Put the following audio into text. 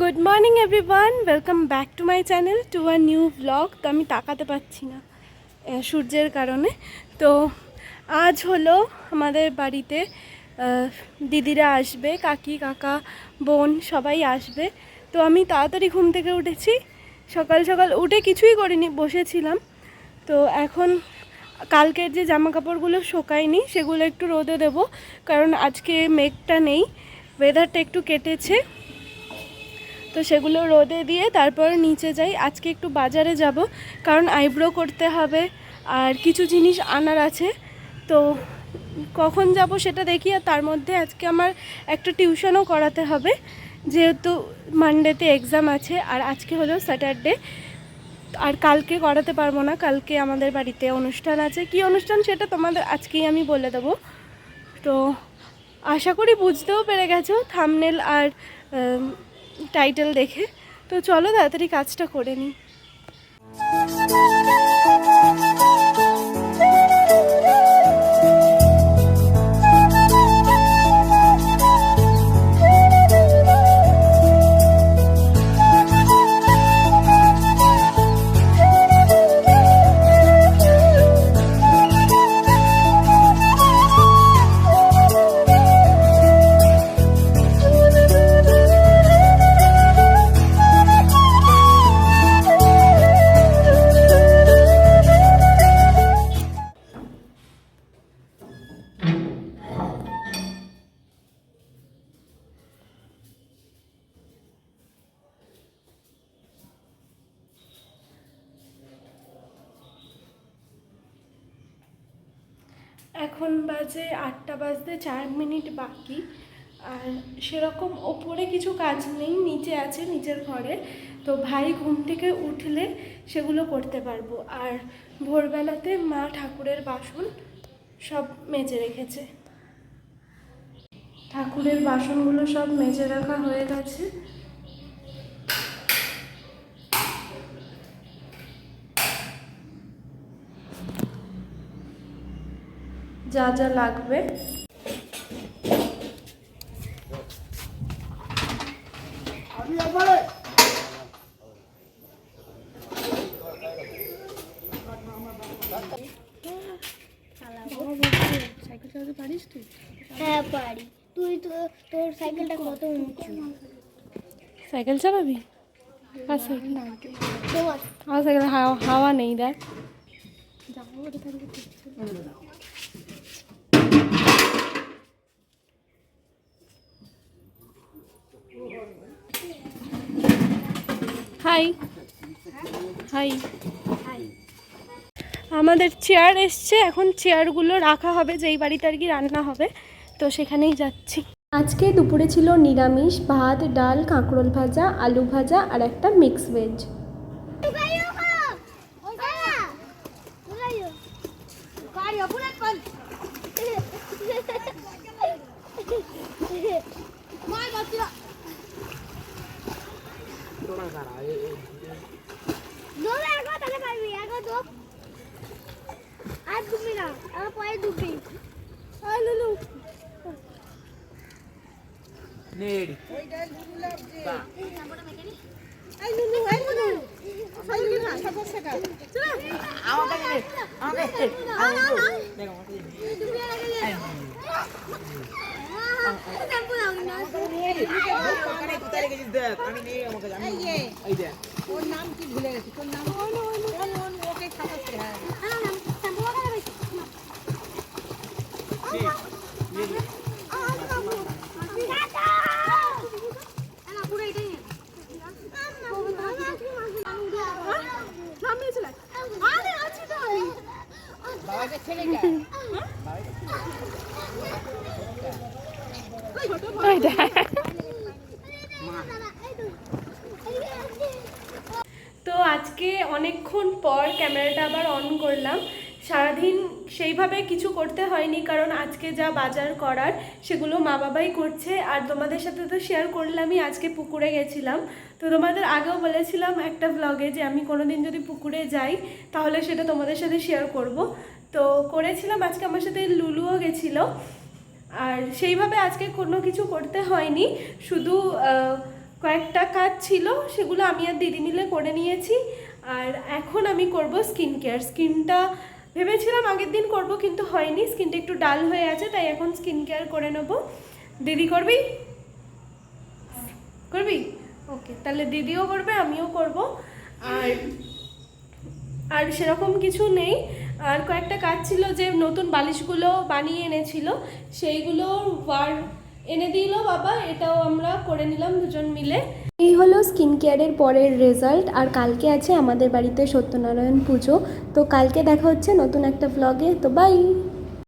Good morning everyone, welcome back to my channel to a new blog. তো আমি তাকাতে পারছি না সূর্যের কারণে। তো আজ হলো আমাদের বাড়িতে দিদিরা আসবে, কাকি কাকা বোন সবাই আসবে। তো আমি তাড়াতাড়ি ঘুম থেকে উঠেছি, সকাল সকাল উঠে কিছুই করিনি, বসেছিলাম। তো এখন কালকের যে জামা কাপড়গুলো শোকায়নি সেগুলো একটু রোদে দেবো, কারণ আজকে মেঘটা নেই, ওয়েদারটা একটু কেটেছে। তো সেগুলো রোদে দিয়ে তারপর নিচে যাই। আজকে একটু বাজারে যাব, কারণ আইব্রো করতে হবে আর কিছু জিনিস আনার আছে। তো কখন যাব সেটা দেখি। আর তার মধ্যে আজকে আমার একটা টিউশনও করাতে হবে, যেহেতু মানডেতে এক্সাম আছে আর আজকে হলো স্যাটারডে। আর কালকে করাতে পারবো না, কালকে আমাদের বাড়িতে অনুষ্ঠান আছে। কি অনুষ্ঠান সেটা তোমাদের আজকেই আমি বলে দেবো। তো আশা করি বুঝতেও পেরে গেছো থাম্বনেল আর টাইটেল দেখে। তো চলো তাড়াতাড়ি কাজটা করে নিই। এখন বাজে 8টা বাজতে 4 মিনিট বাকি। আর সেরকম ওপরে কিছু কাজ নেই, নিচে আছে, নিচের ঘরে। তো ভাই ঘুম থেকে উঠলে সেগুলো করতে পারবো। আর ভোরবেলাতে মা ঠাকুরের বাসন সব মেজে রেখেছে, ঠাকুরের বাসনগুলো সব মেজে রাখা হয়ে গেছে। যা যা লাগবে সাইকেল চালাতে পারিস তুই? হ্যাঁ পারি। তুই তো তোর সাইকেলটা কত উঁচু। সাইকেল চালাবি? আর সাইকেল তোমার আমার সাইকেলে হাওয়া নেই, দেখ। High high. আমাদের চেয়ার এসছে, এখন চেয়ারগুলো রাখা হবে যেই বাড়িতে আর কি রান্না হবে, তো সেখানেই যাচ্ছি। আজকে দুপুরে ছিল নিরামিষ, ভাত ডাল কাঁকরোল ভাজা আলু ভাজা আর একটা মিক্স ভেজ। আর ডুবি না, আর পরে ডুবি। নেড়ি ওর নাম কি ভুলে গেছি, তোর নাম ওকে খাওয়াচ্ছে। বাবাকে ছেড়ে যা। তো আজকে অনেকক্ষণ পর ক্যামেরাটা আবার অন করলাম। সারাদিন সেইভাবে কিছু করতে হয়নি, কারণ আজকে যা বাজার করার সেগুলো মা বাবাই করছে। আর তোমাদের সাথে তো শেয়ার করলামই, আজকে পুকুরে গেছিলাম। তো তোমাদের আগেও বলেছিলাম একটা ব্লগে যে আমি কোনোদিন যদি পুকুরে যাই তাহলে সেটা তোমাদের সাথে শেয়ার করব। তো করেছিলাম, আজকে আমার সাথে লুলুও গেছিলো। আর সেইভাবে আজকে কোনো কিছু করতে হয়নি, শুধু কয়েকটা কাজ ছিল, সেগুলো আমি আর দিদি মিলে করে নিয়েছি। আর এখন আমি করব স্কিন কেয়ার। স্কিনটা ভেবেছিলাম আগের দিন করব, কিন্তু হয়নি, স্কিনটা একটু ডাল হয়ে আছে, তাই এখন স্কিন কেয়ার করে নেব। দিদি করবি? করবি? ওকে, তাহলে দিদিও করবে, আমিও করব। আর আর সেরকম কিছু নেই। আর কয়েকটা কাজ ছিল, যে নতুন বালিশগুলো বানিয়ে এনেছিল, সেইগুলো এনে দিল বাবা, এটাও আমরা করে নিলাম দুজন মিলে। এই হলো স্কিন কেয়ারের পরের রেজাল্ট। আর কালকে আছে আমাদের বাড়িতে সত্যনারায়ণ পুজো। তো কালকে দেখা হচ্ছে নতুন একটা ব্লগে। তো বাই।